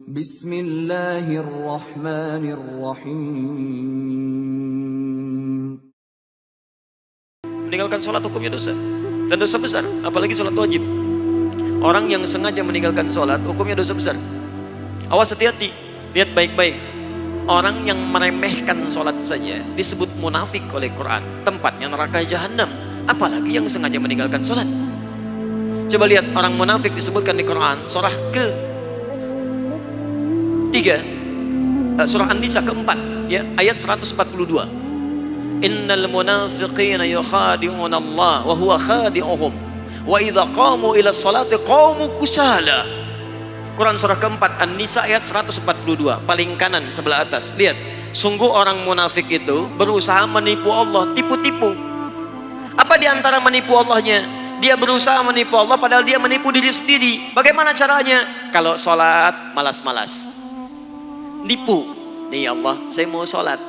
Bismillahirrahmanirrahim. Meninggalkan sholat hukumnya dosa, dan dosa besar, apalagi sholat wajib. Orang yang sengaja meninggalkan sholat hukumnya dosa besar. Awas, hati-hati, lihat baik-baik. Orang yang meremehkan sholat saja disebut munafik oleh Quran, tempatnya neraka jahanam, apalagi yang sengaja meninggalkan sholat. Coba lihat, orang munafik disebutkan di Quran surah surah An-Nisa keempat, ya, ayat 142. Innal munafiqina yukhadi'una Allah wa huwa khadi'uhum wa idza qamu ila sholati qamu kusala. Quran surah keempat An-Nisa ayat 142, paling kanan sebelah atas. Lihat, sungguh orang munafik itu berusaha menipu Allah, tipu-tipu. Apa di antara menipu Allahnya? Dia berusaha menipu Allah padahal dia menipu diri sendiri. Bagaimana caranya? Kalau sholat malas-malas, nipu. Nih Allah, saya mau sholat,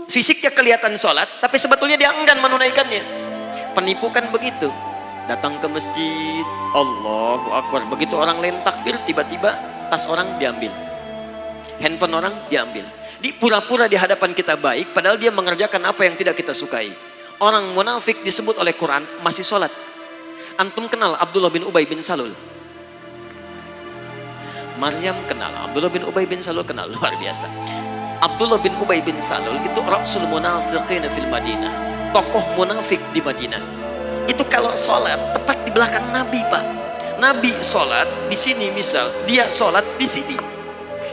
fisiknya kelihatan sholat tapi sebetulnya dia enggan menunaikannya. Penipu kan begitu. Datang ke masjid, Allahu Akbar, begitu orang lain takbir, tiba-tiba tas orang diambil, handphone orang diambil. Di pura-pura di hadapan kita baik padahal dia mengerjakan apa yang tidak kita sukai. Orang munafik disebut oleh Quran masih sholat. Antum kenal Abdullah bin Ubay bin Salul? Maryam kenal, Abdullah bin Ubay bin Salul kenal, luar biasa. Abdullah bin Ubay bin Salul itu Rasul Munafiqin fil Madinah, tokoh munafik di Madinah. Itu kalau sholat tepat di belakang Nabi, Pak. Nabi sholat di sini, misal dia sholat di sini.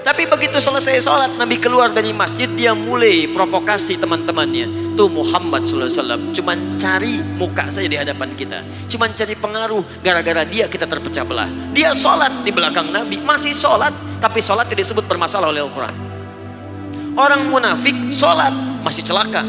Tapi begitu selesai sholat, Nabi keluar dari masjid, dia mulai provokasi teman-temannya. Tuh Muhammad SAW cuman cari muka saja di hadapan kita, cuman cari pengaruh, gara-gara dia kita terpecah belah. Dia sholat di belakang Nabi, masih sholat, tapi sholat tidak disebut bermasalah oleh Al-Quran. Orang munafik sholat masih celaka.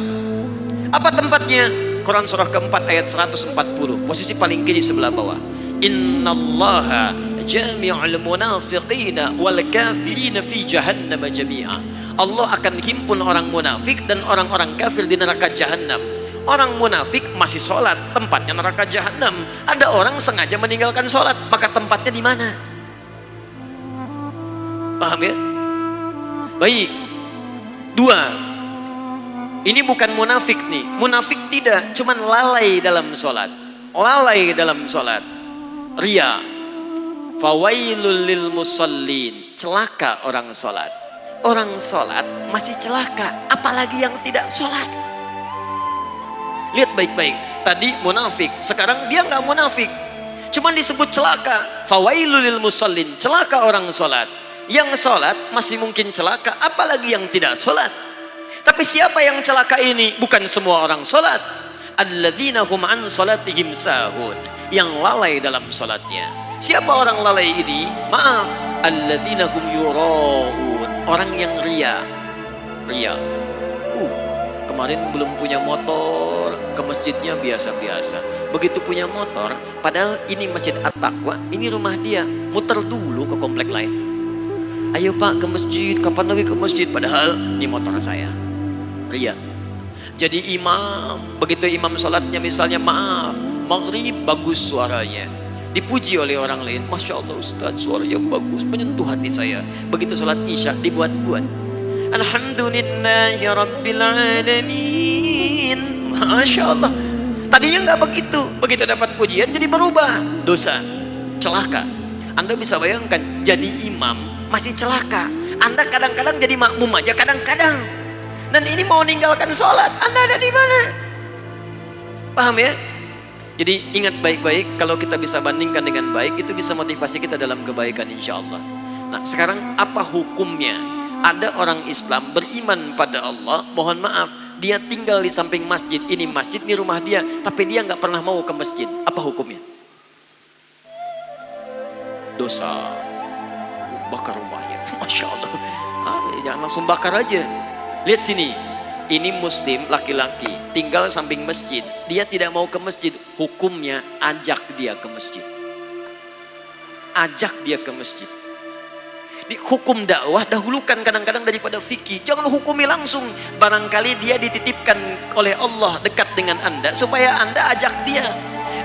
Apa tempatnya? Quran surah keempat ayat 140, posisi paling kiri sebelah bawah. Innallaha jami'ul munafiqina wal kafirina fi jahannam jami'a. Allah akan himpun orang munafik dan orang-orang kafir di neraka jahanam. Orang munafik masih sholat, tempatnya neraka jahanam. Ada orang sengaja meninggalkan sholat, maka tempatnya di mana? Paham ya? Baik. Dua, ini bukan munafik nih. Munafik tidak, cuman lalai dalam sholat. Lalai dalam sholat. Ria. Fawailul lil musallin. Celaka orang sholat. Orang sholat masih celaka, apalagi yang tidak sholat. Lihat baik-baik. Tadi munafik, sekarang dia nggak munafik, cuman disebut celaka. Fawailul lil musallin. Celaka orang sholat. Yang sholat masih mungkin celaka, apalagi yang tidak sholat. Tapi siapa yang celaka ini? Bukan semua orang sholat. Alladzina hum an sholatihim sahun, yang lalai dalam sholatnya. Siapa orang lalai ini? Maaf, alladzina hum yura'un, orang yang ria. Kemarin belum punya motor, ke masjidnya biasa-biasa. Begitu punya motor, padahal ini masjid At-Taqwa, ini rumah dia, muter dulu ke komplek lain. Ayo Pak ke masjid, kapan lagi ke masjid? Padahal ini motor saya. Ria. Jadi imam, begitu imam sholatnya misalnya maaf, maghrib bagus suaranya, dipuji oleh orang lain, Masya Allah Ustaz suaranya bagus, menyentuh hati saya. Begitu sholat isya dibuat-buat, Alhamdulillahi Rabbil Alamin, Masya Allah. Tadinya nggak begitu, begitu dapat pujian jadi berubah. Dosa, celaka. Anda bisa bayangkan, jadi imam masih celaka. Anda kadang-kadang jadi makmum aja kadang-kadang. Dan ini mau meninggalkan sholat, Anda ada di mana? Paham ya? Jadi ingat baik-baik, kalau kita bisa bandingkan dengan baik, itu bisa motivasi kita dalam kebaikan insya Allah. Nah sekarang apa hukumnya? Ada orang Islam beriman pada Allah, mohon maaf, dia tinggal di samping masjid, ini masjid, ini rumah dia, tapi dia nggak pernah mau ke masjid. Apa hukumnya? Dosa. Bakar rumahnya, Masya Allah. Jangan langsung bakar aja. Lihat sini, ini muslim laki-laki tinggal samping masjid, dia tidak mau ke masjid. Hukumnya ajak dia ke masjid. Ajak dia ke masjid. Di hukum dakwah dahulukan kadang-kadang daripada fikih. Jangan hukumi langsung. Barangkali dia dititipkan oleh Allah dekat dengan Anda, supaya Anda ajak dia.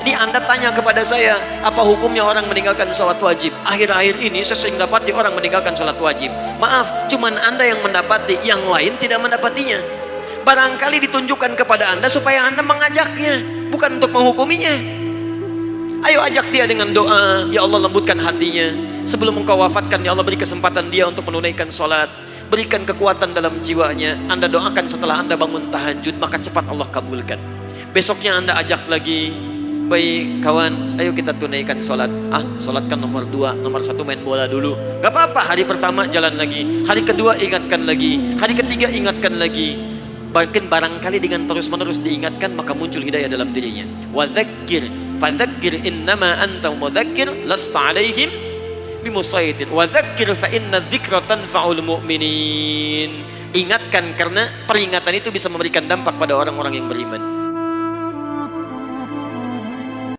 Ini Anda tanya kepada saya, apa hukumnya orang meninggalkan sholat wajib? Akhir-akhir ini saya sering dapati orang meninggalkan sholat wajib. Maaf, cuman Anda yang mendapati, yang lain tidak mendapatinya. Barangkali ditunjukkan kepada Anda supaya Anda mengajaknya, bukan untuk menghukuminya. Ayo ajak dia dengan doa, ya Allah lembutkan hatinya. Sebelum engkau wafatkan, ya Allah beri kesempatan dia untuk menunaikan sholat. Berikan kekuatan dalam jiwanya. Anda doakan setelah Anda bangun tahajud, maka cepat Allah kabulkan. Besoknya Anda ajak lagi, baik kawan, ayo kita tunaikan sholat. Sholat kan nomor 2, nomor 1 main bola dulu. Gak apa-apa, hari pertama jalan lagi, hari kedua ingatkan lagi, hari ketiga ingatkan lagi. Bahkan barangkali dengan terus-menerus diingatkan, maka muncul hidayah dalam dirinya. Wadzakir, fadzakir innama anta mudzakir lasta alaihim bimusaitir. Wadzakir fa inna dzikra tanfa'ul mu'minin. Ingatkan karena peringatan itu bisa memberikan dampak pada orang-orang yang beriman.